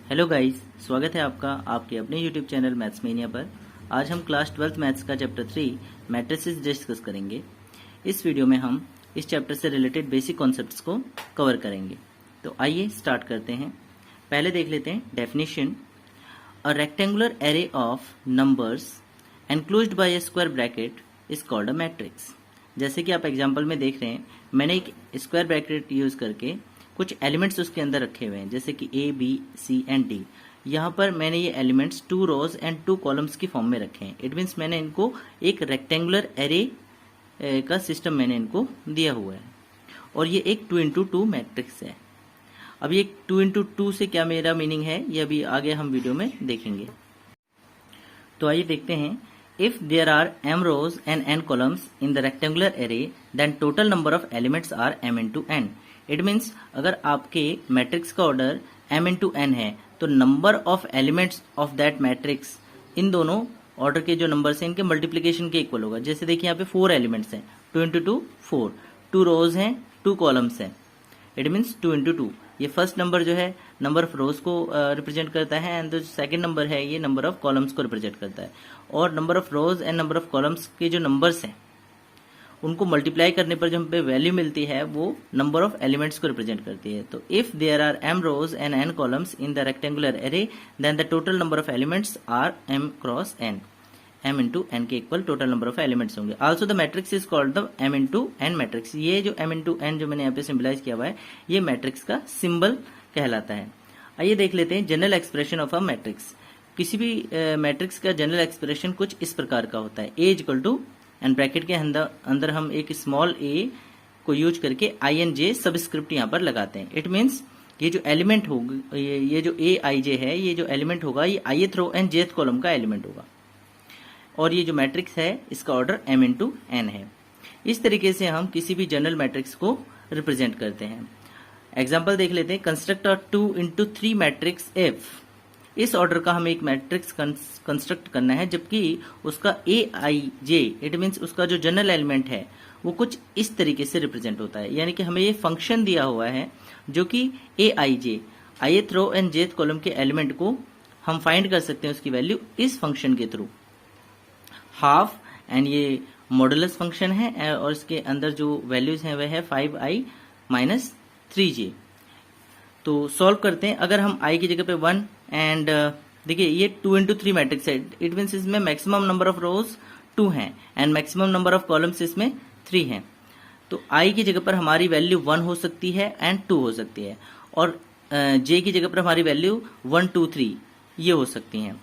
Hello guys, स्वागत है आपका आपके अपने यूट्यूब चैनल मैथ्स मेनिया पर। आज हम क्लास 12th मैथ्स का चैप्टर 3 मैट्रिसेस डिस्कस करेंगे। इस वीडियो में हम इस चैप्टर से रिलेटेड बेसिक कॉन्सेप्ट्स को कवर करेंगे। तो आइए स्टार्ट करते हैं। पहले देख लेते हैं definition. A rectangular array of numbers enclosed bye A square bracket is called a matrix. जैसे कि आप एग्जाम्पल में देख रहे हैं, मैंने एक स्क्वायर ब्रैकेट यूज करके कुछ एलिमेंट्स उसके अंदर रखे हुए हैं, जैसे कि ए, बी, सी एंड डी। यहाँ पर मैंने ये एलिमेंट्स 2 रोज एंड 2 कॉलम्स की फॉर्म में रखे हैं। इट मीन्स मैंने इनको एक रेक्टेंगुलर एरे का सिस्टम मैंने इनको दिया हुआ है, और ये एक 2x2 मैट्रिक्स है। अब ये 2x2 से क्या मेरा मीनिंग है, ये अभी आगे हम वीडियो में देखेंगे। तो आइए देखते हैं। If there are m rows and n columns in the rectangular array, then total number of elements are m into n. It means अगर आपके मैट्रिक्स का ऑर्डर m into n है, तो number of elements of that matrix इन दोनों order के जो numbers हैं इनके मल्टीप्लिकेशन के इक्वल होगा। जैसे देखिए यहाँ पे 4 एलिमेंट्स हैं, 2 into 2 4, 2 रोज हैं, 2 कॉलम्स हैं। It means 2 into 2। ये फर्स्ट नंबर जो है नंबर ऑफ रोज को रिप्रेजेंट करता है, एंड जो सेकंड नंबर है ये नंबर ऑफ कॉलम्स को रिप्रेजेंट करता है। और number of rose and number of columns के जो नंबर्स हैं उनको मल्टीप्लाई करने पर जो हमें वैल्यू मिलती है वो नंबर ऑफ एलिमेंट्स को रिप्रेजेंट करती है। तो if there are m rows and n columns in the rectangular array, then the total number of elements are m cross n। m into n के equal total number of elements होंगे। Also the matrix is called the m into n matrix. ये जो m into N जो मैंने यहाँ पे symbolize किया हुआ है, ये मैट्रिक्स का सिंबल कहलाता है। आइए देख लेते हैं general expression of a matrix. किसी भी मैट्रिक्स का जनरल एक्सप्रेशन कुछ इस प्रकार का होता है। ए इक्वल टू एंड ब्रैकेट के अंदर हम एक स्मॉल ए को यूज करके आई एन जे सबस्क्रिप्ट यहाँ पर लगाते हैं। इट मीन्स ये जो एलिमेंट होगा, ये जो ए आई जे है, ये जो एलिमेंट होगा ये ith row and jth column का एलिमेंट होगा, और ये जो मैट्रिक्स है इसका ऑर्डर m इंटू एन है। इस तरीके से हम किसी भी जनरल मैट्रिक्स को रिप्रेजेंट करते हैं। एग्जाम्पल देख लेते हैं। Construct 2 into 3 matrix F. इस ऑर्डर का हमें एक मैट्रिक्स कंस्ट्रक्ट करना है, जबकि उसका ए आई जे, इट मीन्स उसका जो जनरल एलिमेंट है वो कुछ इस तरीके से रिप्रेजेंट होता है। यानी कि हमें ये फंक्शन दिया हुआ है जो कि A I J, ith row and jth column के एलिमेंट को हम फाइंड कर सकते हैं उसकी वैल्यू इस फंक्शन के थ्रू। हाफ एंड ये मॉडुलस फंक्शन है, और इसके अंदर जो वैल्यूज हैं वह है 5i माइनस 3j। तो सॉल्व करते हैं। अगर हम i की जगह पे 1 एंड देखिए ये 2 into 3 मैट्रिक्स है, इट मीन्स इसमें मैक्सिमम नंबर ऑफ रोज 2 हैं and maximum number of columns इसमें 3 हैं। तो i की जगह पर हमारी वैल्यू 1 हो सकती है एंड 2 हो सकती है, और j की जगह पर हमारी वैल्यू 1 2 3 ये हो सकती हैं।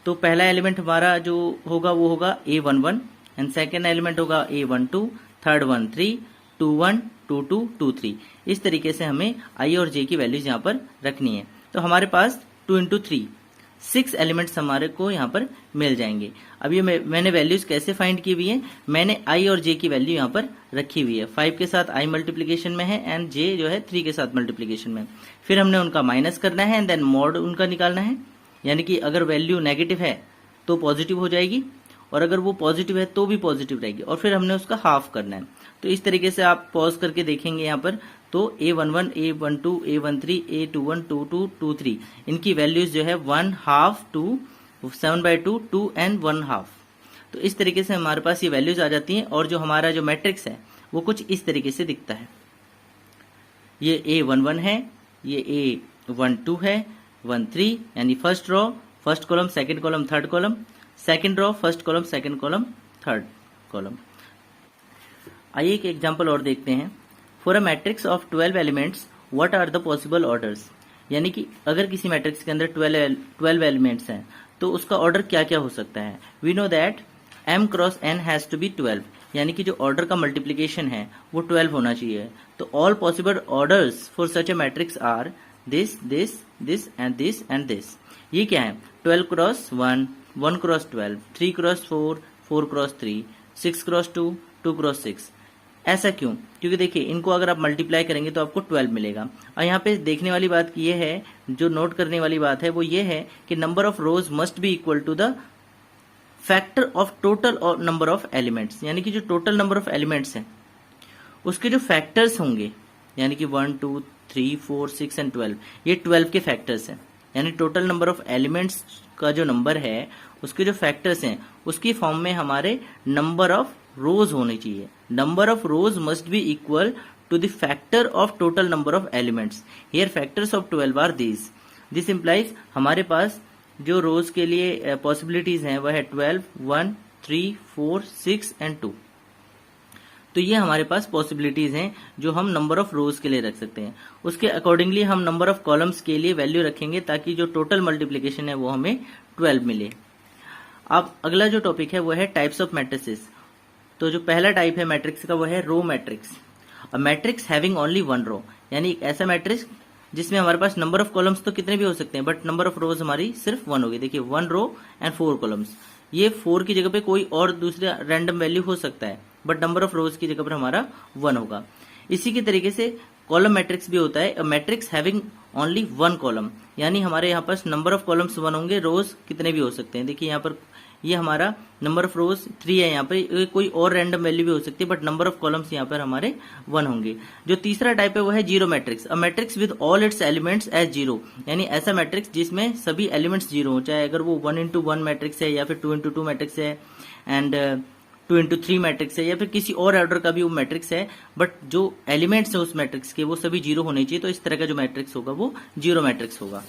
तो पहला एलिमेंट हमारा जो होगा वो होगा a11 एंड सेकेंड एलिमेंट होगा a12, थर्ड 13, 21, 22, 23। इस तरीके से हमें i और j की वैल्यूज यहाँ पर रखनी है। तो हमारे पास 2 into 3 6 एलिमेंट्स हमारे को यहाँ पर मिल जाएंगे। अब ये मैंने वैल्यूज कैसे फाइंड की हुई है, मैंने i और j की वैल्यू यहाँ पर रखी हुई है। 5 के साथ i मल्टीप्लीकेशन में है एंड j जो है 3 के साथ मल्टीप्लीकेशन में। फिर हमने उनका माइनस करना है एंड देन मॉड उनका निकालना है। यानी कि अगर वैल्यू नेगेटिव है तो पॉजिटिव हो जाएगी, और अगर वो पॉजिटिव है तो भी पॉजिटिव रहेगी, और फिर हमने उसका हाफ करना है। तो इस तरीके से आप पॉज करके देखेंगे यहाँ पर, तो a11, a12, a13, a21, 22, 23 इनकी वैल्यूज जो है 1 हाफ 2, 7/2, 2 एंड 1 हाफ। तो इस तरीके से हमारे पास ये वैल्यूज आ जाती हैं, और जो हमारा जो मैट्रिक्स है वो कुछ इस तरीके से दिखता है। ये a11 है, ये a12 है, 13 यानी first row first column, second column third column, second row first column, second column third column. आइए एक एग्जांपल और देखते हैं। For a matrix of 12 elements what are the possible orders. यानी कि अगर किसी मैट्रिक्स के अंदर 12 एलिमेंट्स हैं तो उसका ऑर्डर क्या क्या हो सकता है। We know that m cross n has to be 12, यानी कि जो ऑर्डर का मल्टीप्लीकेशन है वो 12 होना चाहिए। तो all possible orders for such a matrix are this this this and this and this. ये क्या है, 12 cross 1, 1 cross 12, 3 cross 4, 4 cross 3, 6 cross 2, 2 cross 6। ऐसा क्यों, क्योंकि देखिए इनको अगर आप मल्टीप्लाई करेंगे तो आपको 12 मिलेगा। और यहाँ पे देखने वाली बात ये है, जो नोट करने वाली बात है वो ये है कि number of rows must be equal to the factor of total number of elements. यानी कि जो टोटल नंबर ऑफ एलिमेंट्स हैं उसके जो फैक्टर्स होंगे, यानी कि 1 2 3 4 6 एंड 12, ये 12 के फैक्टर्स हैं। यानी टोटल नंबर ऑफ एलिमेंट्स का जो नंबर है उसके जो फैक्टर्स हैं उसकी फॉर्म में हमारे नंबर ऑफ रोज होने चाहिए. Number of rows must be equal to the factor of total number of elements. Here factors of 12 are these. This implies हमारे पास जो रोज के लिए पॉसिबिलिटीज हैं वह है 12, 1, 3, 4, 6 एंड 2. तो ये हमारे पास पॉसिबिलिटीज हैं जो हम नंबर ऑफ रोज के लिए रख सकते हैं. उसके अकॉर्डिंगली हम नंबर ऑफ कॉलम्स के लिए वैल्यू रखेंगे ताकि जो टोटल मल्टीप्लीकेशन है वो हमें 12 मिले. अब अगला जो टॉपिक है वो है टाइप्स ऑफ मैट्रिसेस. तो जो पहला टाइप है मैट्रिक्स का वो है row matrix. A matrix having only one row, यानी एक ऐसा मैट्रिक्स जिसमें हमारे पास नंबर ऑफ कॉलम्स तो कितने भी हो सकते हैं बट नंबर ऑफ रोज हमारी सिर्फ 1 होगी. देखिए 1 रो एंड 4 कॉलम्स. ये 4 की जगह पे कोई और दूसरा रैंडम वैल्यू हो सकता है बट नंबर ऑफ रोज की जगह पर हमारा 1 होगा. इसी के तरीके से कॉलम मैट्रिक्स भी होता है. अ मैट्रिक्स हैविंग ओनली 1 कॉलम, यानी हमारे यहाँ पास नंबर ऑफ कॉलम्स 1 होंगे, रोज कितने भी हो सकते हैं. देखिए यहाँ पर ये हमारा नंबर ऑफ रोज 3 है. यहाँ पर कोई और रैंडम वैल्यू भी हो सकती है बट नंबर ऑफ कॉलम्स यहाँ पर हमारे 1 होंगे. जो तीसरा टाइप है वो है zero matrix. A matrix with all its elements as zero, यानी ऐसा मैट्रिक्स जिसमें सभी एलिमेंट्स जीरो हो, चाहे अगर वो 1x1 मैट्रिक्स है या फिर 2x2 मैट्रिक्स है एंड 2x3 मैट्रिक्स है या फिर किसी और ऑर्डर का भी वो मैट्रिक्स है बट जो एलिमेंट्स है उस मैट्रिक्स के वो सभी जीरो होने चाहिए. तो इस तरह का जो मैट्रिक्स होगा वो जीरो मैट्रिक्स होगा.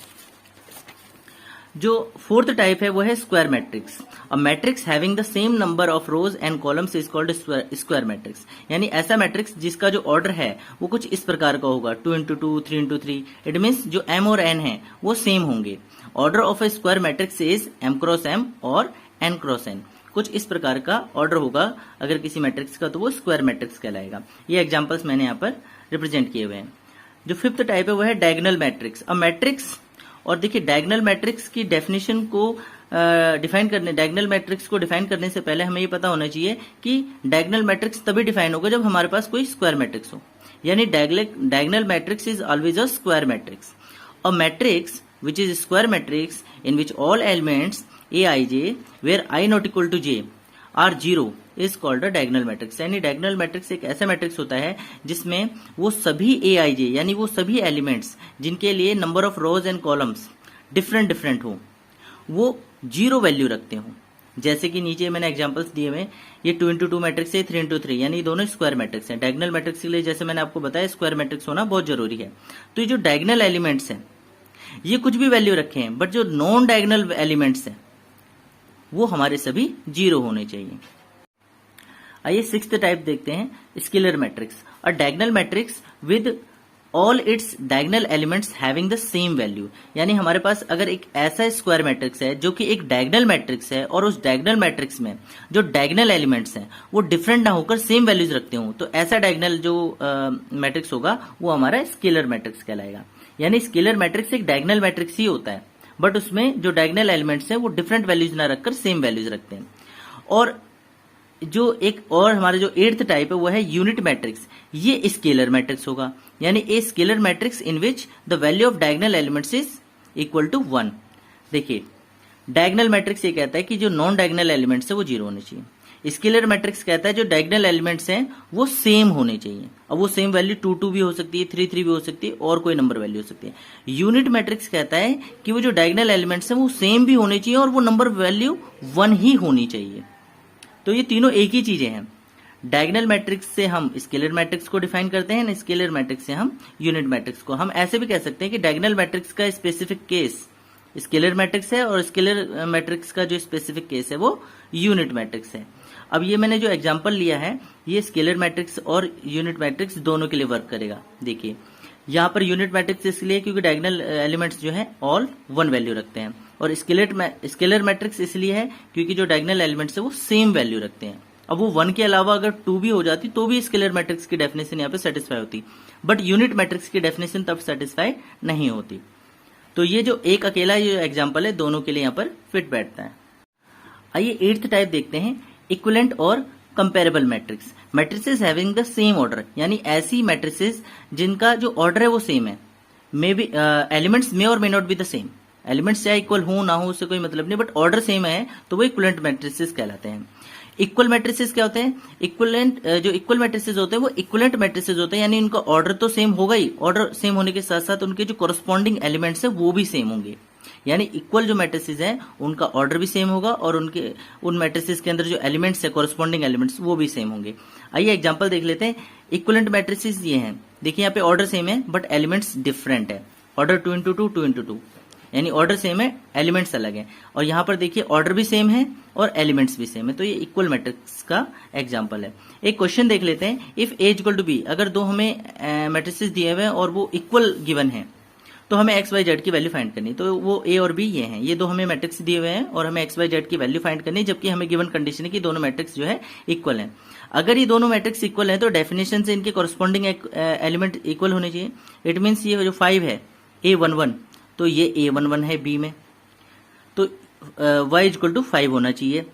जो फोर्थ टाइप है वो है square matrix. A matrix having the same number of rose and columns is called square matrix, यानी ऐसा मैट्रिक्स जिसका जो ऑर्डर है वो कुछ इस प्रकार का होगा 2x2, 3x3. इट मीन्स जो m और n है वो सेम होंगे. Order of A square matrix is m cross m और n क्रॉस n. कुछ इस प्रकार का ऑर्डर होगा अगर किसी मैट्रिक्स का तो वो स्क्वायर मैट्रिक्स कहलाएगा. ये एग्जांपल्स मैंने यहाँ पर रिप्रेजेंट किए हुए हैं. जो फिफ्थ टाइप है वो है डायगोनल मैट्रिक्स. अ मैट्रिक्स, और देखिए डायगोनल मैट्रिक्स की डेफिनेशन को डायगोनल मैट्रिक्स को डिफाइन करने से पहले हमें ये पता होना चाहिए कि डायगोनल मैट्रिक्स तभी डिफाइन होगा जब हमारे पास कोई स्क्वायर मैट्रिक्स हो, यानी diagonal matrix is always a square matrix. A matrix which is square matrix in which all elements aij where I not equal to j are zero is called a diagonal matrix. यानी diagonal matrix एक ऐसा matrix होता है जिसमें वो सभी aij यानी वो सभी एलिमेंट्स जिनके लिए number of rose and columns different हो वो जीरो वैल्यू रखते हो. जैसे कि नीचे मैंने एग्जांपल्स दिए हुए, ये 2x2 मैट्रिक्स है, 3x3, यानी दोनों स्क्वायर मैट्रिक्स हैं. डायगोनल मैट्रिक्स के लिए जैसे मैंने आपको बताया स्क्वायर मैट्रिक्स होना बहुत जरूरी है. तो ये जो डायगोनल एलिमेंट्स हैं ये कुछ भी वैल्यू रखे हैं बट जो नॉन डायगोनल एलिमेंट्स हैं वो हमारे सभी जीरो होने चाहिए. आइए सिक्स्थ टाइप देखते हैं, scalar matrix. A diagonal matrix with all its diagonal elements having the same value, यानी हमारे पास अगर एक ऐसा स्क्वायर मैट्रिक्स है जो कि एक डायगोनल मैट्रिक्स है और उस डायगोनल मैट्रिक्स में जो डायगोनल एलिमेंट्स हैं वो डिफरेंट ना होकर सेम वैल्यूज रखते हो, तो ऐसा डायगोनल जो मैट्रिक्स होगा वो हमारा स्केलर मैट्रिक्स कहलाएगा. यानी स्केलर मैट्रिक्स एक डायगोनल मैट्रिक्स ही होता है बट उसमें जो डायगोनल एलिमेंट्स हैं वो डिफरेंट वैल्यूज ना रखकर सेम वैल्यूज रखते हैं. और जो एक और हमारा जो एट्थ टाइप है वो है यूनिट मैट्रिक्स. ये स्केलर मैट्रिक्स होगा, यानी a scalar matrix in which the value of diagonal elements is equal to 1. देखिए डायगोनल मैट्रिक्स ये कहता है कि जो नॉन डायगोनल एलिमेंट्स है वो जीरो होने चाहिए. स्केलर मैट्रिक्स कहता है जो डायगोनल एलिमेंट्स हैं वो सेम होने चाहिए. अब वो सेम वैल्यू 2 भी हो सकती है, 3 भी हो सकती है और कोई नंबर वैल्यू हो सकती है. यूनिट मैट्रिक्स कहता है कि वो जो डायगोनल एलिमेंट्स हैं वो सेम भी होने चाहिए और वो नंबर वैल्यू 1 ही होनी चाहिए. तो ये तीनों एक ही चीजें हैं. डायगोनल मैट्रिक्स से हम स्केलर मैट्रिक्स को डिफाइन करते हैं, स्केलर मैट्रिक्स से हम यूनिट मैट्रिक्स को. हम ऐसे भी कह सकते हैं कि डायगोनल मैट्रिक्स का स्पेसिफिक केस स्केलर मैट्रिक्स है और स्केलर मैट्रिक्स का जो स्पेसिफिक केस है वो यूनिट मैट्रिक्स है. अब ये मैंने जो एग्जांपल लिया है ये स्केलर मैट्रिक्स और यूनिट मैट्रिक्स दोनों के लिए वर्क करेगा. देखिए यहाँ पर यूनिट मैट्रिक्स इसलिए क्योंकि डायगोनल एलिमेंट्स जो है ऑल 1 वैल्यू रखते हैं और स्केलर मैट्रिक्स इसलिए है क्योंकि जो डायगोनल एलिमेंट्स है वो सेम वैल्यू रखते हैं. अब वो 1 के अलावा अगर 2 भी हो जाती तो भी स्केलर मैट्रिक्स की डेफिनेशन यहाँ पे सेटिस्फाई होती बट यूनिट मैट्रिक्स की डेफिनेशन तब सेटिस्फाई नहीं होती. तो ये जो एक अकेला ये एग्जाम्पल है दोनों के लिए यहाँ पर फिट बैठता है. आइए 8th टाइप देखते हैं, इक्विवेलेंट और comparable matrix. Matrices having the same order, यानी ऐसी मैट्रिसेस जिनका जो ऑर्डर है वो सेम है. मे बी एलिमेंट्स मे और may not be the same. Elements चाहे इक्वल हो ना हो उससे कोई मतलब नहीं बट ऑर्डर सेम है तो वो इक्विवेलेंट मैट्रिसेस कहलाते हैं. इक्वल मैट्रिसेस क्या होते हैं? इक्विवेलेंट जो इक्वल मैट्रिसेस होते हैं वो इक्विवेलेंट मैट्रिसेस होते हैं, यानी उनका ऑर्डर तो सेम होगा ही, ऑर्डर सेम होने के साथ साथ उनके जो कोरस्पॉन्डिंग एलिमेंट्स है वो भी सेम होंगे. यानी इक्वल जो मैट्रिसेस हैं उनका ऑर्डर भी सेम होगा और उन मैट्रिसेस के अंदर जो एलिमेंट्स है कोरस्पॉन्डिंग एलिमेंट्स वो भी सेम होंगे। आइए एग्जांपल देख लेते हैं। इक्विवेलेंट मैट्रिसेस ये हैं, देखिए यहाँ पे ऑर्डर सेम है बट एलिमेंट्स डिफरेंट है। ऑर्डर 2 into 2 2 into 2 यानी ऑर्डर सेम है, एलिमेंट्स अलग है। और यहाँ पर देखिए ऑर्डर भी सेम है और एलिमेंट्स भी सेम है, तो ये इक्वल मैट्रिक्स का एग्जांपल है। एक क्वेश्चन देख लेते हैं। If A equal to B, अगर दो हमें मैट्रिसेस दिए हुए हैं और वो इक्वल गिवन है तो हमें एक्स वाई जेड की वैल्यू फाइंड करनी। तो वो ए और बी ये हैं, ये दो हमें मैट्रिक्स दिए हुए हैं और हमें एक्स वाई जेड की वैल्यू फाइंड करनी है, जबकि हमें गिवन कंडीशन है कि दोनों मैट्रिक्स जो है इक्वल हैं। अगर ये दोनों मैट्रिक्स इक्वल है तो डेफिनेशन से इनके कॉरस्पॉन्डिंग एलिमेंट इक्वल होने चाहिए। इट मीन्स ये जो 5 है A11, तो ये A11 है बी में, तो y इक्वल टू 5 होना चाहिए,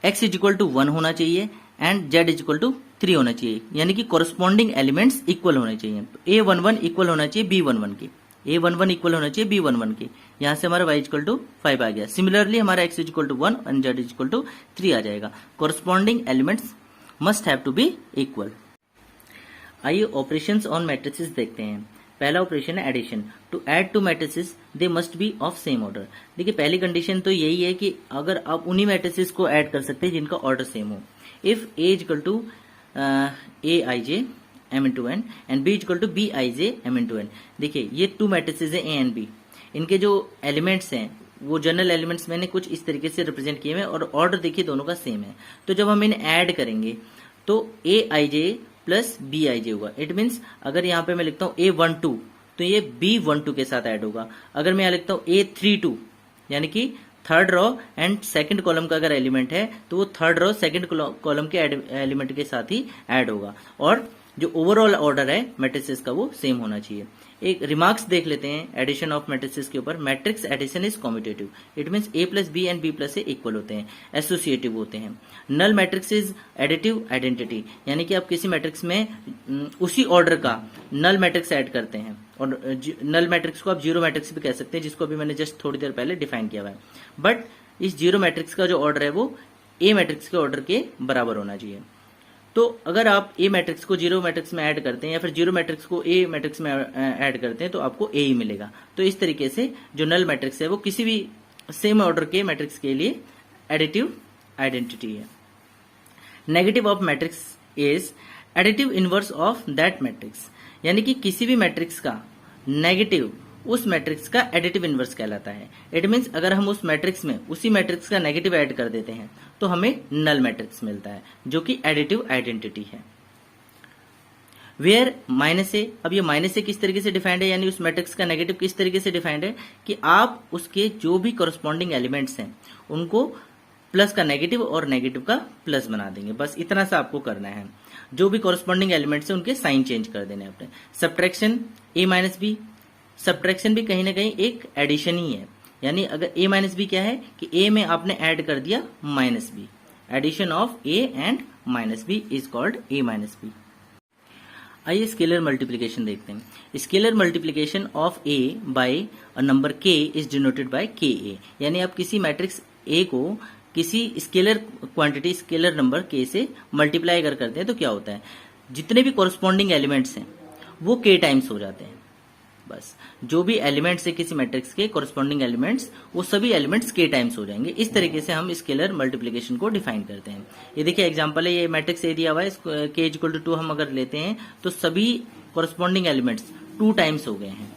x इक्वल टू 1 होना चाहिए एंड z इक्वल टू 3 होना चाहिए, यानी कि कॉरस्पॉन्डिंग एलिमेंट्स इक्वल होने चाहिए। तो A11 इक्वल होना चाहिए B11 के, A11 इक्वल होना चाहिए B11 के। यहां से हमारा y इक्वल टू 5 आ गया। सिमिलरली हमारा x equal to 1 and z equal to 3 आ जाएगा। Corresponding elements must have to be equal. आइए ऑपरेशंस ऑन मैट्रिसेस देखते हैं। पहला ऑपरेशन है addition. To add two matrices they must be of same order. देखिए पहली कंडीशन तो यही है कि अगर आप उन्हीं मैट्रिसेस को ऐड कर सकते हैं जिनका ऑर्डर सेम हो। If A equal to A I J M into N and B equal to B I J M into N. देखिए ये टू मैट्रिसेस है ए एंड बी, इनके जो एलिमेंट्स हैं वो जनरल एलिमेंट्स मैंने कुछ इस तरीके से रिप्रेजेंट किए हैं और ऑर्डर देखिए दोनों का सेम है। तो जब हम इन्हें ऐड करेंगे तो ए I J plus B I जे होगा। इट मीन्स अगर यहाँ पे मैं लिखता हूँ A12 तो ये B12 के साथ ऐड होगा। अगर मैं यहाँ लिखता हूँ A32 यानी कि third row and second column का अगर एलिमेंट है तो वो थर्ड रो सेकंड कॉलम के एलिमेंट के साथ ही ऐड होगा। और जो ओवरऑल ऑर्डर है मैट्रिसेस का वो सेम होना चाहिए। एक रिमार्क्स देख लेते हैं एडिशन ऑफ मैट्रिसेस के ऊपर। Matrix addition is commutative. It means A plus B and B plus A equal होते हैं, एसोसिएटिव होते हैं। Null matrix is additive identity, यानी कि आप किसी मैट्रिक्स में उसी ऑर्डर का नल मैट्रिक्स ऐड करते हैं और नल मैट्रिक्स को आप जीरो मैट्रिक्स भी कह सकते हैं, जिसको अभी मैंने जस्ट थोड़ी देर पहले डिफाइन किया हुआ है। बट इस जीरो मैट्रिक्स का जो ऑर्डर है वो A मैट्रिक्स के ऑर्डर के बराबर होना चाहिए। तो अगर आप ए मैट्रिक्स को जीरो मैट्रिक्स में ऐड करते हैं या फिर जीरो मैट्रिक्स को ए मैट्रिक्स में ऐड करते हैं तो आपको ए ही मिलेगा। तो इस तरीके से जो नल मैट्रिक्स है वो किसी भी सेम ऑर्डर के मैट्रिक्स के लिए एडिटिव आइडेंटिटी है। Negative of matrix is additive inverse of that matrix, यानी कि किसी भी मैट्रिक्स का नेगेटिव उस मैट्रिक्स का एडिटिव इनवर्स कहलाता है। इट मीन्स अगर हम उस मैट्रिक्स में उसी मैट्रिक्स का नेगेटिव ऐड कर देते हैं तो हमें नल मैट्रिक्स मिलता है, जो कि एडिटिव आइडेंटिटी है। वेयर माइनस ए, अब ये माइनस ए किस तरीके से डिफाइंड है, यानी उस मैट्रिक्स का नेगेटिव किस तरीके से डिफाइंड है कि आप उसके जो भी कॉरस्पॉन्डिंग एलिमेंट्स हैं उनको प्लस का नेगेटिव और नेगेटिव का प्लस बना देंगे। बस इतना सा आपको करना है। जो भी कॉरस्पॉन्डिंग एलिमेंट्स हैं उनके साइन चेंज कर देने अपने। सब्ट्रैक्शन ए माइनस बी, सब्ट्रैक्शन भी कहीं ना कहीं एक एडिशन ही है, यानी अगर a माइनस बी क्या है कि a में आपने ऐड कर दिया minus B. Addition of a and minus B is called a minus B. आइए स्केलर मल्टीप्लिकेशन देखते हैं। Scalar multiplication of a by a number k is denoted by ka, यानी आप किसी मैट्रिक्स a को किसी scalar quantity scalar number k से multiply अगर करते हैं तो क्या होता है, जितने भी कॉरस्पॉन्डिंग एलिमेंट्स हैं वो k टाइम्स हो जाते हैं। बस जो भी एलिमेंट्स है किसी मैट्रिक्स के कॉरस्पॉन्डिंग एलिमेंट्स वो सभी एलिमेंट्स k टाइम्स हो जाएंगे। इस तरीके से हम स्केलर मल्टीप्लिकेशन को डिफाइन करते हैं। ये देखिए एग्जांपल है, ये मैट्रिक्स ए दिया हुआ है, k इक्वल टू 2 हम अगर लेते हैं तो सभी कॉरस्पॉन्डिंग एलिमेंट्स 2 टाइम्स हो गए हैं।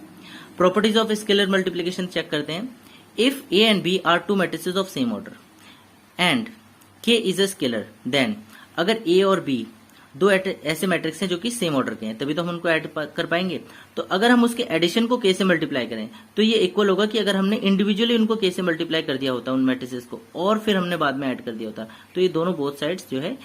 Properties of scalar multiplication check करते हैं। If a and b are two matrices of same order and k is a scalar, then अगर a और b दो ऐसे मैट्रिक्स हैं जो कि सेम ऑर्डर के हैं तभी तो हम उनको ऐड कर पाएंगे। तो अगर हम उसके एडिशन को k से मल्टीप्लाई करें तो ये इक्वल होगा कि अगर हमने इंडिविजुअली उनको k से मल्टीप्लाई कर दिया होता उन मैट्रिसेस को और फिर हमने बाद में ऐड कर दिया होता, तो ये दोनों बोथ साइड्स जो है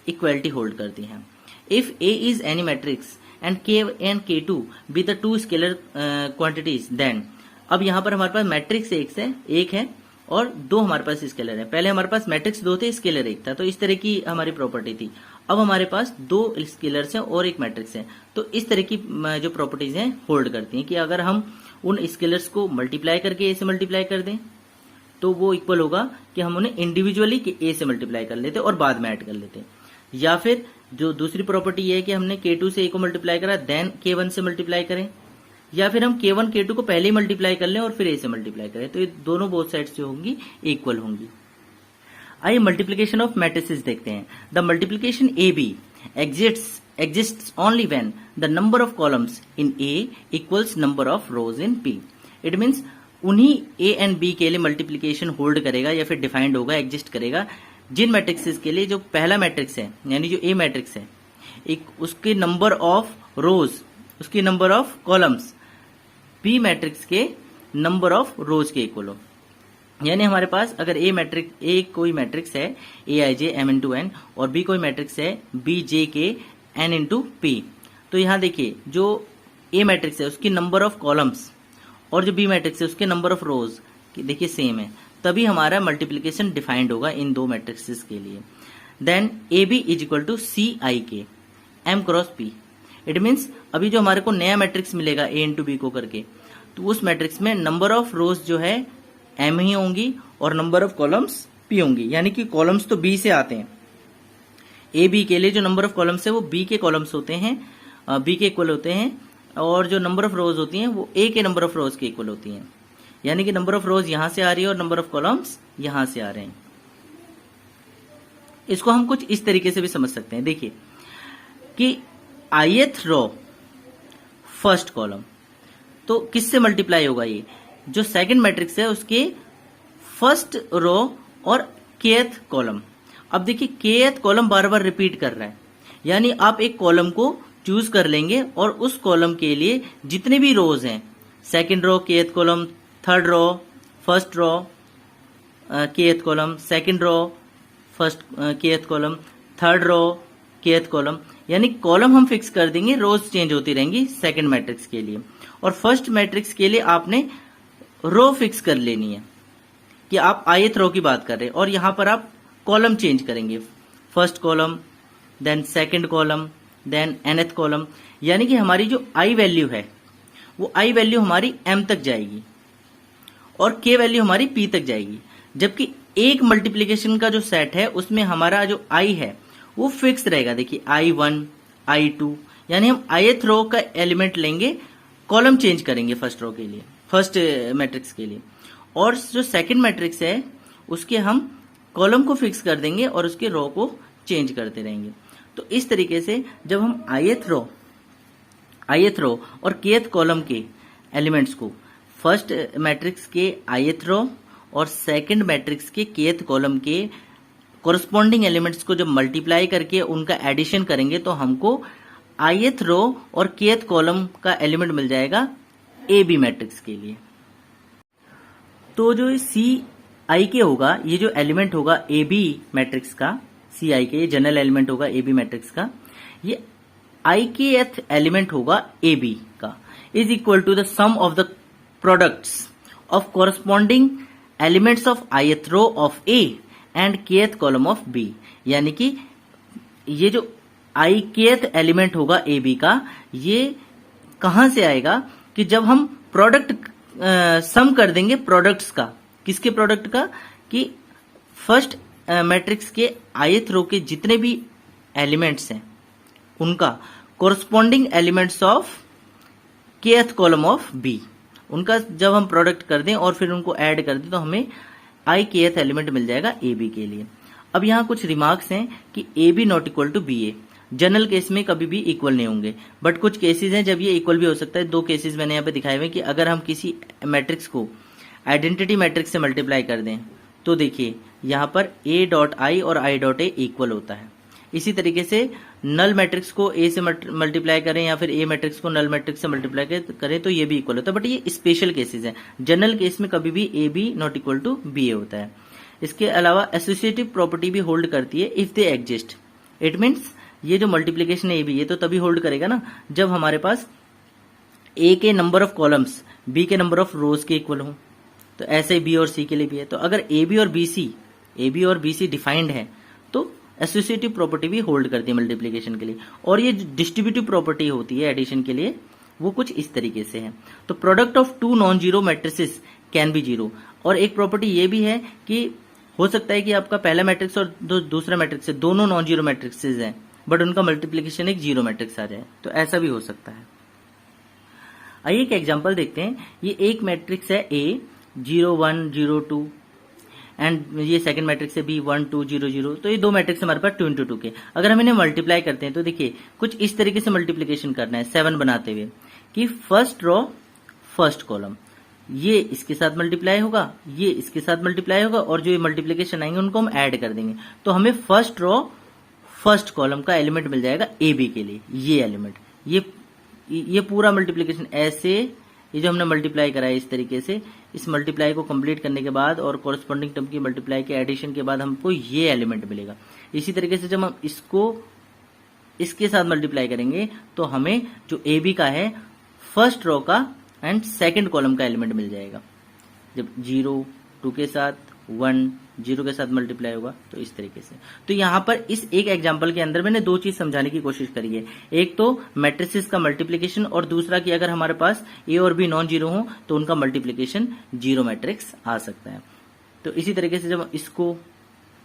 इक्वलिटी होल्ड करती हैं। If a is any matrix and k and k2 be the two scalar quantities, then अब यहाँ पर हमारे पास मैट्रिक्स एक है और दो हमारे पास स्केलर है। पहले हमारे पास मैट्रिक्स 2 थे, स्केलर 1 था, तो इस तरह की हमारी प्रॉपर्टी थी। अब हमारे पास 2 स्केलर्स हैं और एक मैट्रिक्स है, तो इस तरह की जो प्रॉपर्टीज हैं होल्ड करती हैं कि अगर हम उन स्केलर्स को मल्टीप्लाई करके a से मल्टीप्लाई कर दें तो वो इक्वल होगा कि हम उन्हें इंडिविजुअली a से मल्टीप्लाई कर लेते और बाद में ऐड कर लेते। या फिर जो दूसरी प्रॉपर्टी ये है कि हमने k2 से a को मल्टीप्लाई करा देन k1 से मल्टीप्लाई करें या फिर हम K1 K2 को पहले ही मल्टीप्लाई कर लें और फिर A से मल्टीप्लाई करें, तो ये दोनों बोथ साइड्स जो होंगी इक्वल होंगी। आइए मल्टीप्लिकेशन ऑफ मैट्रिसेस देखते हैं। The multiplication AB exists only when the number of columns in A equals number of rows in P. It means उन्हीं A एंड B के लिए मल्टीप्लिकेशन होल्ड करेगा या फिर डिफाइंड होगा, एग्जिस्ट करेगा जिन मैट्रिक्सेस के लिए जो पहला मैट्रिक्स है यानी जो A मैट्रिक्स है एक उसके नंबर ऑफ रोज, उसकी number of columns B matrix के नंबर ऑफ रोज के इक्वल हो। यानी हमारे पास अगर A कोई मैट्रिक्स है Aij m इंटू n और B कोई मैट्रिक्स है Bj के n इंटू p, तो यहां देखिए जो A मैट्रिक्स है उसकी नंबर ऑफ कॉलम्स और जो B मैट्रिक्स है उसके नंबर ऑफ रोज देखिए सेम है, तभी हमारा मल्टीप्लिकेशन डिफाइंड होगा इन दो मैट्रिक्सेस के लिए। Then AB is equal to CIK m cross p। It means अभी जो हमारे को नया मैट्रिक्स मिलेगा A इंटू B को करके, तो उस मैट्रिक्स में नंबर ऑफ रोज जो है m ही होंगी और नंबर ऑफ कॉलम्स p होंगी। यानी कि कॉलम्स तो B से आते हैं, ए बी के लिए जो नंबर ऑफ कॉलम्स है वो बी के कॉलम्स होते हैं, बी के इक्वल होते हैं, और जो नंबर ऑफ रोज होती हैं वो ए के नंबर ऑफ रोज के इक्वल होती हैं। यानी कि नंबर ऑफ रोज यहां से आ रही है और नंबर ऑफ कॉलम्स यहां से आ रहे हैं। इसको हम कुछ इस तरीके से भी समझ सकते हैं, देखिए कि ith रो फर्स्ट कॉलम, तो किससे मल्टीप्लाई होगा, ये जो सेकंड मैट्रिक्स है उसके फर्स्ट रो और kth कॉलम। अब देखिए kth कॉलम बार बार रिपीट कर रहा है, यानी आप एक कॉलम को चूज कर लेंगे और उस कॉलम के लिए जितने भी रोज हैं, second row kth column, third row first row kth column, second row first kth column, third row kth column, यानी कॉलम हम फिक्स कर देंगे, रोज चेंज होती रहेंगी सेकंड मैट्रिक्स के लिए। और फर्स्ट मैट्रिक्स के लिए आपने रो फिक्स कर लेनी है कि आप ith रो की बात कर रहे हैं, और यहां पर आप कॉलम चेंज करेंगे, first column, then second column, then nth column. यानी कि हमारी जो i वैल्यू है वो i वैल्यू हमारी m तक जाएगी और k वैल्यू हमारी p तक जाएगी, जबकि एक मल्टीप्लिकेशन का जो सेट है उसमें हमारा जो i है वो फिक्स रहेगा। देखिए i1 i2, यानी हम ith रो का एलिमेंट लेंगे, कॉलम चेंज करेंगे फर्स्ट रो के लिए, फर्स्ट मैट्रिक्स के लिए, और जो सेकंड मैट्रिक्स है उसके हम कॉलम को फिक्स कर देंगे और उसके रो को चेंज करते रहेंगे। तो इस तरीके से जब हम ith रो और kth कॉलम के एलिमेंट्स को फर्स्ट मैट्रिक्स के ith रो और सेकंड मैट्रिक्स के kth कॉलम के कोरस्पॉन्डिंग एलिमेंट्स को जब मल्टीप्लाई करके उनका एडिशन करेंगे तो हमको ith रो और kth कॉलम का एलिमेंट मिल जाएगा AB मैट्रिक्स के लिए। तो जो CIK होगा, ये जो एलिमेंट होगा AB मैट्रिक्स का, CIK ये जनरल एलिमेंट होगा AB मैट्रिक्स का, ये IKth एलिमेंट होगा AB का, is equal to the sum of the products of corresponding elements of ith row of A and kth column of B। यानी कि ये जो ikth एलिमेंट होगा AB का, ये कहां से आएगा कि जब हम प्रोडक्ट सम कर देंगे प्रोडक्ट्स का, किसके प्रोडक्ट का, कि फर्स्ट मैट्रिक्स के ith रो के जितने भी एलिमेंट्स हैं उनका corresponding elements of kth column of B, उनका जब हम प्रोडक्ट कर दें और फिर उनको ऐड कर दें तो हमें ikth एलिमेंट मिल जाएगा AB के लिए। अब यहाँ कुछ रिमार्क्स हैं कि AB not equal to BA। General case में कभी भी इक्वल नहीं होंगे, बट कुछ केसेस हैं जब ये इक्वल भी हो सकता है। दो केसेस मैंने यहाँ पे दिखाए हुए कि अगर हम किसी मैट्रिक्स को आइडेंटिटी मैट्रिक्स से मल्टीप्लाई कर दें तो देखिए यहाँ पर A.I और I.A इक्वल होता है। इसी तरीके से नल मैट्रिक्स को A से मल्टीप्लाई करें या फिर A मैट्रिक्स को नल मैट्रिक्स से मल्टीप्लाई करें तो ये भी इक्वल होता है, बट ये स्पेशल केसेस हैं। जनरल केस में कभी भी AB not equal to BA होता है। इसके अलावा एसोसिएटिव प्रॉपर्टी भी होल्ड करती है if they exist. It means ये जो मल्टीप्लिकेशन है AB, ये तो तभी होल्ड करेगा ना जब हमारे पास A के नंबर ऑफ कॉलम्स B के नंबर ऑफ रोज के इक्वल हो। तो ऐसे ही B और C के लिए भी है। तो अगर AB और BC डिफाइंड है तो एसोसिएटिव प्रॉपर्टी भी होल्ड करती है मल्टीप्लिकेशन के लिए। और ये डिस्ट्रीब्यूटिव प्रॉपर्टी होती है एडिशन के लिए, वो कुछ इस तरीके से है। तो product of two non zero matrices can be zero. और एक प्रॉपर्टी ये भी है कि हो सकता है कि आपका पहला मैट्रिक्स और दूसरा मैट्रिक्स है, दोनों नॉन जीरो मैट्रिक्सेस हैं, बट उनका मल्टीप्लिकेशन एक जीरो मैट्रिक्स आ जाए, तो ऐसा भी हो सकता है। आइए एक एग्जांपल देखते हैं। ये एक मैट्रिक्स है A 0 1 0 2 एंड ये सेकंड मैट्रिक्स है B 1 2 0 0। तो ये दो मैट्रिक्स हमारे पास 2 × 2 के। अगर हम इन्हें मल्टीप्लाई करते हैं तो देखिए कुछ इस तरीके से मल्टीप्लीकेशन करना है 7 बनाते हुए कि फर्स्ट रो फर्स्ट कॉलम ये इसके साथ मल्टीप्लाई होगा, ये इसके साथ मल्टीप्लाई होगा और जो ये मल्टीप्लीकेशन आएंगे उनको हम ऐड कर देंगे। तो हमें फर्स्ट रो फर्स्ट कॉलम का एलिमेंट मिल जाएगा AB के लिए। ये एलिमेंट ये पूरा मल्टीप्लीकेशन ऐसे, ये जो हमने मल्टीप्लाई करा है इस तरीके से, इस मल्टीप्लाई को कंप्लीट करने के बाद और कॉरस्पॉन्डिंग टर्म की मल्टीप्लाई के एडिशन के बाद हमको ये एलिमेंट मिलेगा। इसी तरीके से जब हम इसको इसके साथ मल्टीप्लाई करेंगे तो हमें जो AB का है फर्स्ट रो का एंड सेकंड कॉलम का एलिमेंट मिल जाएगा। जब 0 2 के साथ 1 0 के साथ मल्टीप्लाई होगा तो इस तरीके से। तो यहां पर इस एक एग्जांपल के अंदर मैंने दो चीज समझाने की कोशिश करी है, एक तो मैट्रिसेस का मल्टीप्लिकेशन और दूसरा कि अगर हमारे पास A और B नॉन जीरो हो तो उनका मल्टीप्लिकेशन 0 मैट्रिक्स आ सकता है। तो इसी तरीके से जब इसको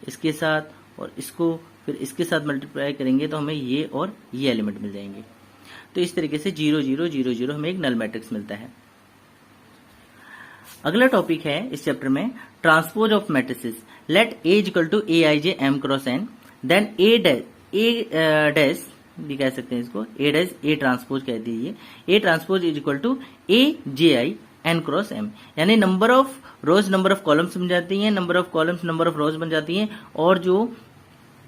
इसके साथ और इसको फिर इसके साथ मल्टीप्लाई करेंगे तो हमें ये और ये एलिमेंट मिल जाएंगे। तो इस तरीके से 0 0 0 0 हमें एक नल मैट्रिक्स मिलता है। अगला टॉपिक है इस चैप्टर में transpose of matrices. Let A equal to Aij M cross N, then A dash भी कह सकते हैं इसको, A डैश A ट्रांसपोज कह दीजिए, A transpose is equal to Aj N cross M। यानी number of rows number of columns बन जाती हैं, number of columns number of rows बन जाती हैं और जो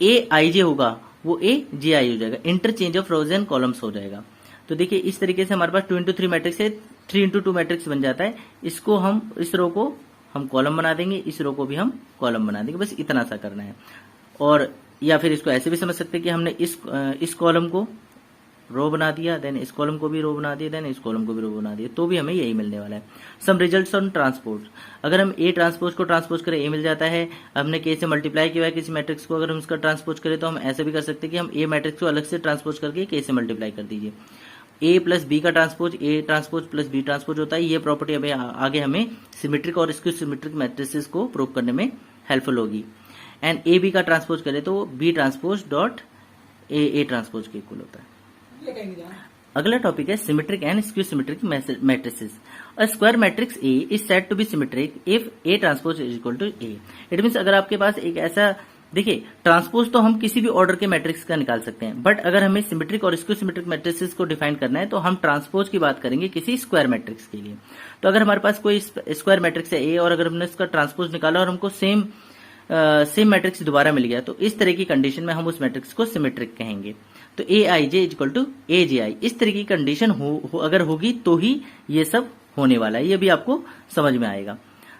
Aij होगा वो Aj हो जाएगा, interchange of rose and columns हो जाएगा। तो देखिए इस तरीके से हमारे पास 2 × 3 मैट्रिक्स है, 3 × 2 मैट्रिक्स बन जाता है। इसको हम इस रो को हम कॉलम बना देंगे, इस रो को भी हम कॉलम बना देंगे, बस इतना सा करना है। और या फिर इसको ऐसे भी समझ सकते हैं कि हमने इस कॉलम को रो बना दिया, देन इस कॉलम को भी रो बना दिया, देन इस कॉलम को भी रो बना दिया, तो भी हमें यही मिलने वाला है। सम रिजल्ट्स ऑन ट्रांसपोज, अगर हम A ट्रांसपोज को ट्रांसपोज करें A मिल जाता है। हमने K से मल्टीप्लाई किया है किसी मैट्रिक्स को, अगर हम उसका ट्रांसपोज करें तो हम ऐसे भी कर सकते हैं कि हम A मैट्रिक्स को अलग से ट्रांसपोज करके K से मल्टीप्लाई कर दीजिए। A प्लस B का transpose A transpose plus B transpose होता है। ये प्रॉपर्टी अभी आगे हमें सिमेट्रिक और स्क्यू सिमेट्रिक मैट्रिसेस को प्रूव करने में हेल्पफुल होगी। एंड A B का ट्रांसपोज करें तो B transpose dot A transpose के इक्वल होता है। अगला टॉपिक है symmetric and skew symmetric matrices. A square matrix A is said to be symmetric if A transpose is equal to A। It means अगर आपके पास एक ऐसा, देखिए ट्रांसपोज तो हम किसी भी ऑर्डर के मैट्रिक्स का निकाल सकते हैं, बट अगर हमें सिमेट्रिक और स्क्यू सिमेट्रिक मैट्रिसेस को डिफाइन करना है तो हम ट्रांसपोज की बात करेंगे किसी स्क्वायर मैट्रिक्स के लिए। तो अगर हमारे पास कोई स्क्वायर मैट्रिक्स है A और अगर हमने इसका ट्रांसपोज निकाला और हमको सेम मैट्रिक्स दोबारा मिल गया तो इस तरह की कंडीशन में हम उस मैट्रिक्स को सिमेट्रिक कहेंगे। तो Aij इक्वल टू Aj, इस तरह की कंडीशन अगर होगी तो ही ये सब होने वाला है, ये भी आपको समझ में आएगा।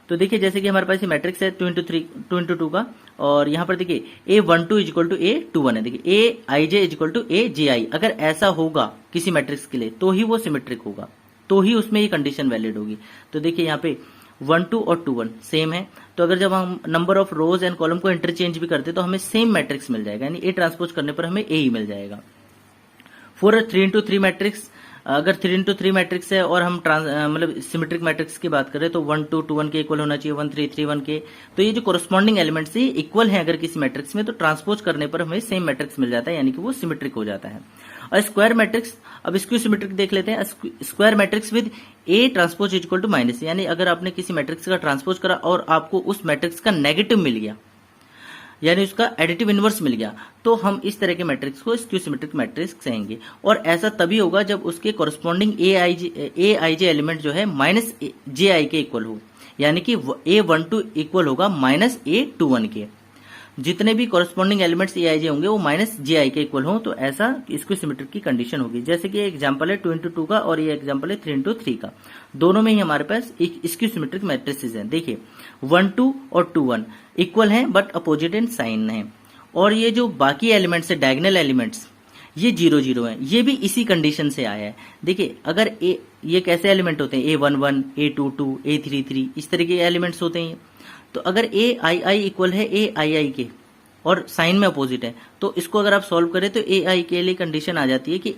तो देखिए जैसे कि हमारे पास ये मैट्रिक्स है 2 × 2 का, और यहाँ पर देखिए A12 is equal to A21 है। देखिए Aij is equal to Aj, अगर ऐसा होगा किसी मैट्रिक्स के लिए तो ही वो सिमेट्रिक होगा, तो ही उसमें ये कंडीशन वैलिड होगी। तो देखिए यहाँ पे 1 2 और 2 1 सेम है, तो अगर जब हम number of rose and column को इंटरचेंज भी करते तो हमें सेम मैट्रिक्स मिल जाएगा, यानी A ट्रांसपोज करने पर हमें A ही मिल जाएगा। फॉर 3 × 3 मैट्रिक्स, अगर 3 × 3 मैट्रिक्स है और हम मतलब सिमेट्रिक मैट्रिक्स की बात करें तो 1 2 2 1 के इक्वल होना चाहिए, 1 3 3 1 के। तो ये जो कोरस्पॉन्डिंग एलिमेंट्स है इक्वल है अगर किसी मैट्रिक्स में, तो ट्रांसपोज करने पर हमें सेम मैट्रिक्स मिल जाता है, यानी कि वो सिमेट्रिक हो जाता है। और स्क्वायर मैट्रिक्स, अब स्क्यू सिमेट्रिक देख लेते हैं। Square matrix with A transpose equal to minus, यानी अगर आपने किसी मैट्रिक्स का ट्रांसपोज करा और आपको उस मैट्रिक्स का नेगेटिव मिल गया, यानी उसका एडिटिव इनवर्स मिल गया, तो हम इस तरह के मैट्रिक्स को स्क्यू सिमेट्रिक मैट्रिक्स कहेंगे। और ऐसा तभी होगा जब उसके कॉरस्पॉन्डिंग Aij एलिमेंट जो है माइनस Ji के इक्वल हो, यानी कि A12 इक्वल होगा माइनस A21 के। जितने भी कॉरस्पॉन्डिंग एलिमेंट्स Aij होंगे वो माइनस Ji के इक्वल हो, तो ऐसा स्क्यू सिमेट्रिक की कंडीशन होगी। जैसे कि एग्जांपल है 2 × 2 का और ये एग्जांपल है 3 × 3 का, दोनों में ही हमारे पास एक स्क्यू सिमेट्रिक मैट्रिसेस हैं। देखिए 1 2 और 2 1 इक्वल हैं बट अपोजिट इन साइन है, और ये जो बाकी एलिमेंट्स है डायगोनल एलिमेंट्स ये 0 0 हैं, ये भी इसी कंडीशन से आया है। देखिए अगर ये कैसे एलिमेंट होते हैं, A11 A22 A33 इस तरह के एलिमेंट्स होते हैं। तो अगर Ai इक्वल है Ai के और साइन में अपोजिट है, तो इसको अगर आप सॉल्व करें तो Ai के लिए कंडीशन आ जाती है कि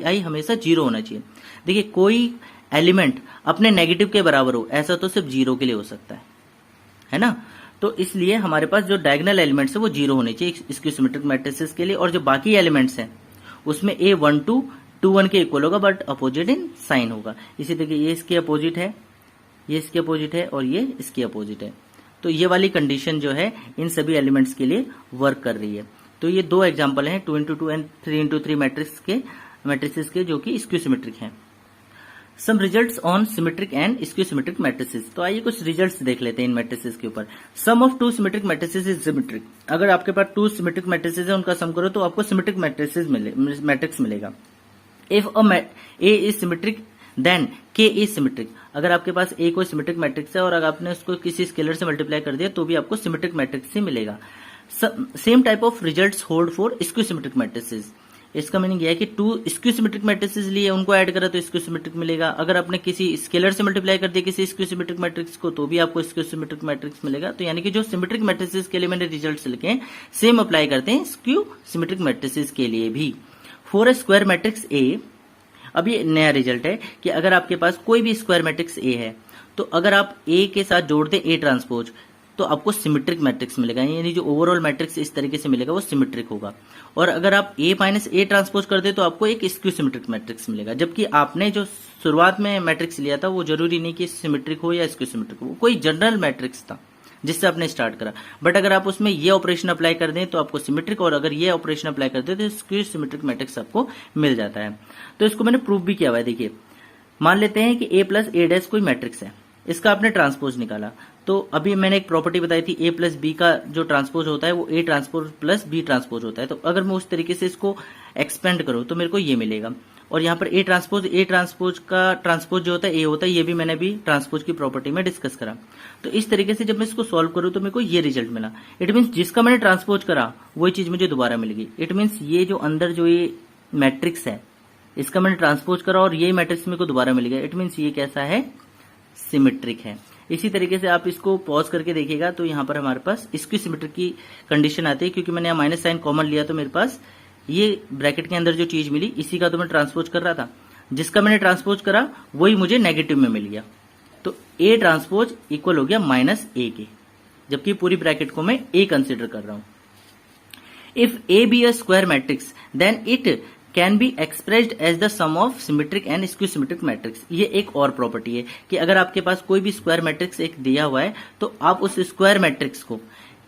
Ai हमेशा 0 होना चाहिए। देखिए कोई एलिमेंट अपने नेगेटिव के बराबर हो, ऐसा तो सिर्फ 0 के लिए हो सकता है ना। तो इसलिए हमारे पास जो डायगोनल एलिमेंट्स है वो 0 होने चाहिए स्क्यू सिमेट्रिक मैट्रिसेस के लिए, और जो बाकी एलिमेंट्स हैं उसमें A12 2 1 के इक्वल होगा बट अपोजिट इन साइन होगा। इसी तरीके ये इसके अपोजिट है, ये इसके अपोजिट है और ये इसके अपोजिट है। तो ये वाली कंडीशन जो है इन सभी एलिमेंट्स के लिए वर्क कर रही है। तो ये 2 एग्जाम्पल हैं 2 इंटू 2 एंड 3 इंटू 3 मैट्रिसेस के जो कि स्क्यू सिमेट्रिक हैं। Some results on symmetric and skew symmetric matrices. तो आइए कुछ रिजल्ट्स देख लेते हैं इन मैट्रिसेस के ऊपर। Sum of 2 symmetric matrices is symmetric. अगर आपके पास 2 सिमेट्रिक मैट्रिसेस है उनका सम करो तो आपको सिमेट्रिक मैट्रिक्स मिलेगा। If A is symmetric then K is symmetric. अगर आपके पास ए कोई सिमेट्रिक मैट्रिक्स है और अगर आपने उसको किसी स्केलर से मल्टीप्लाई कर दिया तो भी आपको सिमेट्रिक मैट्रिक्स ही मिलेगा। Same type of results hold for skew symmetric matrices. इसका मीनिंग यह है कि 2 स्क्यू सिमेट्रिक मैट्रिसेस लिए उनको ऐड करा तो स्क्यू सिमेट्रिक मिलेगा। अगर आपने किसी स्केलर से मल्टीप्लाई कर दिया किसी स्क्यू सिमेट्रिक मैट्रिक्स को तो भी आपको स्क्यू सिमेट्रिक मैट्रिक्स मिलेगा। तो यानी कि जो सिमेट्रिक मैट्रिसेस के लिए मैंने रिजल्ट्स लिखे हैं सेम अप्लाई करते हैं स्क्यू सिमेट्रिक मैट्रिसेस के लिए भी। For a square matrix A, अब ये नया रिजल्ट है कि अगर आपके पास कोई भी स्क्वायर मैट्रिक्स ए है तो अगर आप ए के साथ जोड़ दें ए ट्रांसपोज तो आपको सिमेट्रिक मैट्रिक्स मिलेगा। यानी जो ओवरऑल मैट्रिक्स इस तरीके से मिलेगा वो सिमेट्रिक होगा। और अगर आप ए माइनस ए ट्रांसपोज कर दे तो आपको एक स्क्यू सिमेट्रिक मैट्रिक्स मिलेगा। जबकि आपने जो शुरुआत में मैट्रिक्स लिया था वो जरूरी नहीं कि सिमेट्रिक हो या स्क्यू सिमेट्रिक हो, कोई जनरल मैट्रिक्स था जिससे आपने स्टार्ट करा। बट अगर आप उसमें ये ऑपरेशन अप्लाई कर दें तो आपको सिमेट्रिक, और अगर ये ऑपरेशन अप्लाई कर दें तो स्क्यू सिमेट्रिक मैट्रिक्स आपको मिल जाता है। तो इसको मैंने प्रूव भी किया हुआ है। देखिए, मान लेते हैं कि ए प्लस ए डैश कोई मैट्रिक्स है, इसका आपने ट्रांसपोज निकाला। तो अभी मैंने एक प्रॉपर्टी बताई थी ए प्लस बी का जो ट्रांसपोज होता है वो A transpose plus B transpose होता है। तो अगर मैं उस तरीके से इसको एक्सपेंड करूं तो मेरे को ये मिलेगा। और यहाँ पर ए ट्रांसपोज का ट्रांसपोज जो होता है ए होता है, ये भी मैंने अभी ट्रांसपोज की प्रॉपर्टी में डिस्कस करा। तो इस तरीके से जब मैं इसको सॉल्व करूं तो मेरे को ये रिजल्ट मिला। इट मीन्स जिसका मैंने ट्रांसपोज करा वही चीज मुझे दोबारा मिलेगी। इट मीन्स ये जो अंदर जो ये मैट्रिक्स है इसका मैंने ट्रांसपोज करा और ये मैट्रिक्स मेरे को दोबारा मिलेगा। इट मीन्स ये कैसा है, सिमेट्रिक है। इसी तरीके से आप इसको पॉज करके देखिएगा तो यहाँ पर हमारे पास स्क्यू सिमेट्रिक की कंडीशन आती है। क्योंकि मैंने यहाँ माइनस साइन कॉमन लिया तो मेरे पास ये ब्रैकेट के अंदर जो चीज मिली इसी का तो मैं ट्रांसपोज कर रहा था। जिसका मैंने ट्रांसपोज करा वही मुझे नेगेटिव में मिल गया। तो ए ट्रांसपोज इक्वल हो गया माइनस ए के, जबकि पूरी ब्रैकेट को मैं ए कंसिडर कर रहा हूं। If A B a square matrix then it can be expressed as the sum of symmetric and skew symmetric matrix. ये एक और प्रॉपर्टी है कि अगर आपके पास कोई भी स्क्वायर मैट्रिक्स एक दिया हुआ है तो आप उस स्क्वायर मैट्रिक्स को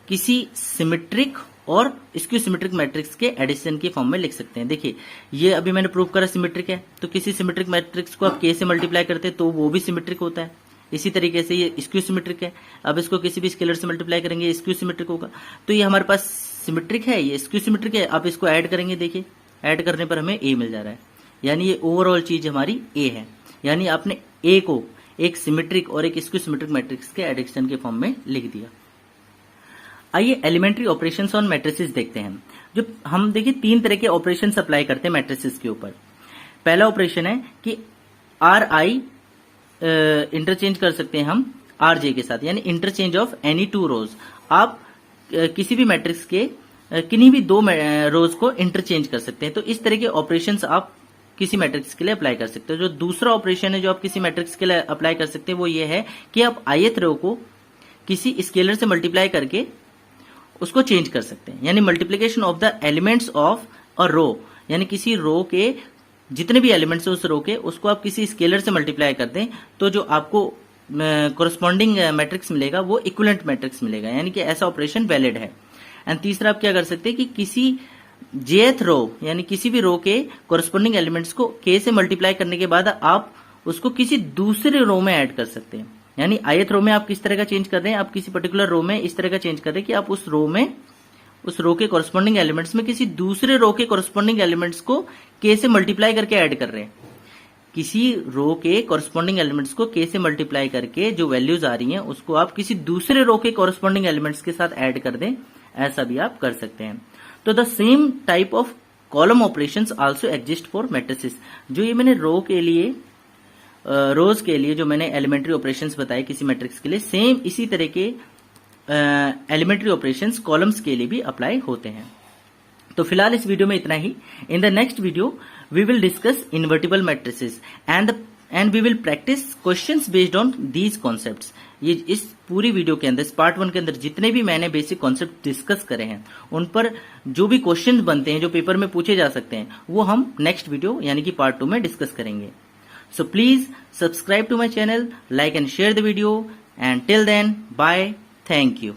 किसी सिमेट्रिक और स्क्यू सिमेट्रिक मैट्रिक्स के एडिशन के फॉर्म में लिख सकते हैं। देखिए, ये अभी मैंने प्रूव करा सिमेट्रिक है, तो किसी सिमेट्रिक मैट्रिक्स को आप के से मल्टीप्लाई करते हैं तो वो भी सिमेट्रिक होता है। इसी तरीके से ये स्क्यू सिमेट्रिक है, अब इसको किसी भी स्केलर से मल्टीप्लाई करेंगे स्क्यू सिमेट्रिक होगा। तो ये हमारे पास सिमेट्रिक है, ये स्क्यू सिमेट्रिक है। आप इसको ऐड करेंगे, देखिए ऐड करने पर हमें ए मिल जा रहा है। यानी ये ओवरऑल चीज हमारी ए है। यानी आपने ए को एक सिमेट्रिक और एक स्क्यू सिमेट्रिक मैट्रिक्स के एडिशन के फॉर्म में लिख दिया। आइए एलिमेंट्री ऑपरेशंस ऑन मैट्रिसेस देखते हैं। जो हम देखिए 3 तरह के ऑपरेशंस अप्लाई करते हैं मैट्रिसेस के ऊपर। पहला ऑपरेशन है कि आर आई इंटरचेंज कर सकते हैं हम आर जे के साथ, यानी इंटरचेंज ऑफ एनी 2 रोज। आप किसी भी मैट्रिक्स के किन्हीं भी 2 रोज को इंटरचेंज कर सकते हैं। तो इस तरह के ऑपरेशंस आप किसी मैट्रिक्स के लिए अप्लाई कर सकते हो। जो दूसरा ऑपरेशन है जो आप किसी मैट्रिक्स के लिए अप्लाई कर सकते हैं वो ये है कि आप ith रो को किसी स्केलर से मल्टीप्लाई करके उसको चेंज कर सकते हैं। यानी multiplication of the elements of a row, यानी किसी रो के जितने भी एलिमेंट्स है उस रो के उसको आप किसी स्केलर से मल्टीप्लाई कर दें तो जो आपको कोरस्पॉन्डिंग मैट्रिक्स मिलेगा वो इक्विवेलेंट मैट्रिक्स मिलेगा। यानी कि ऐसा ऑपरेशन वैलिड है। एंड तीसरा आप क्या कर सकते हैं कि किसी jth रो यानी किसी भी रो के कोरस्पॉन्डिंग एलिमेंट्स को k से मल्टीप्लाई करने के बाद आप उसको किसी दूसरे रो में ऐड कर सकते हैं। यानी ith रो में आप किस तरह का चेंज कर रहे हैं, आप किसी पर्टिकुलर रो में इस तरह का चेंज कर रहे हैं कि आप उस रो के कोरस्पॉन्डिंग एलिमेंट्स में किसी दूसरे रो के कोरस्पॉन्डिंग एलिमेंट्स को k से मल्टीप्लाई करके ऐड कर रहे हैं। किसी रो के कोरस्पॉन्डिंग एलिमेंट्स को k से मल्टीप्लाई करके जो वैल्यूज आ रही हैं उसको आप किसी दूसरे रो के कोरस्पॉन्डिंग एलिमेंट्स के साथ ऐड कर दें, ऐसा भी आप कर सकते हैं। तो the same type of column operations also exist for matrices. जो ये मैंने रोज के लिए जो मैंने एलिमेंट्री ऑपरेशंस बताए किसी मैट्रिक्स के लिए, सेम इसी तरह के एलिमेंट्री ऑपरेशंस कॉलम्स के लिए भी अप्लाई होते हैं। तो फिलहाल इस वीडियो में इतना ही। In the next video we will discuss invertible matrices and we will practise questions based on these concepts. ये इस पूरी वीडियो के अंदर, इस पार्ट 1 के अंदर जितने भी मैंने बेसिक कॉन्सेप्ट डिस्कस करे हैं, उन पर जो भी क्वेश्चन बनते हैं जो पेपर में पूछे जा सकते हैं, वो हम नेक्स्ट वीडियो यानी कि पार्ट 2 में डिस्कस करेंगे. So please subscribe to my channel, like and share the video, and till then, bye. Thank you.